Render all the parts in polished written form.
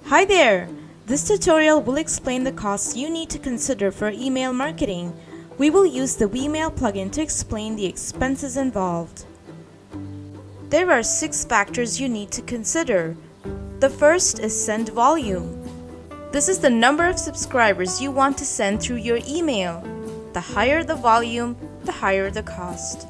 Hi there! This tutorial will explain the costs you need to consider for email marketing. We will use the Wemail plugin to explain the expenses involved. There are 6 factors you need to consider. The first is send volume. This is the number of subscribers you want to send through your email. The higher the volume, the higher the cost.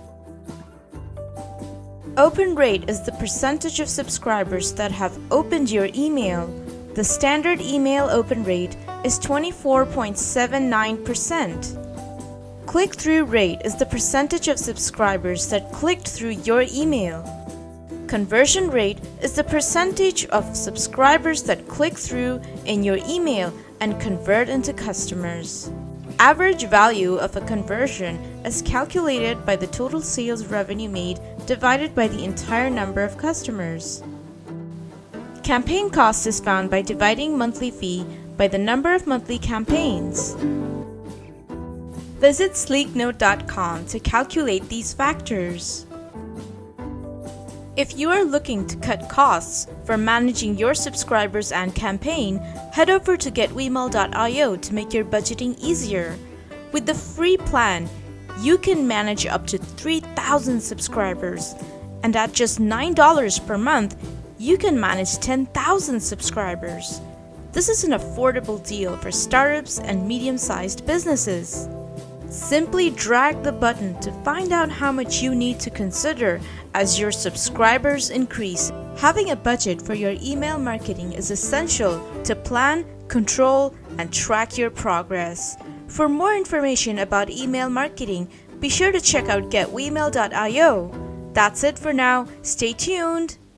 Open rate is the percentage of subscribers that have opened your email. The standard email open rate is 24.79%. Click-through rate is the percentage of subscribers that clicked through your email. Conversion rate is the percentage of subscribers that click through in your email and convert into customers. Average value of a conversion is calculated by the total sales revenue made divided by the entire number of customers. Campaign cost is found by dividing monthly fee by the number of monthly campaigns. Visit sleeknote.com to calculate these factors. If you are looking to cut costs for managing your subscribers and campaign, head over to getwemail.io to make your budgeting easier. With the free plan, you can manage up to 3,000 subscribers, and at just $9 per month, you can manage 10,000 subscribers. This is an affordable deal for startups and medium-sized businesses. Simply drag the button to find out how much you need to consider as your subscribers increase. Having a budget for your email marketing is essential to plan, control, and track your progress. For more information about email marketing, be sure to check out getwemail.io. That's it for now. Stay tuned.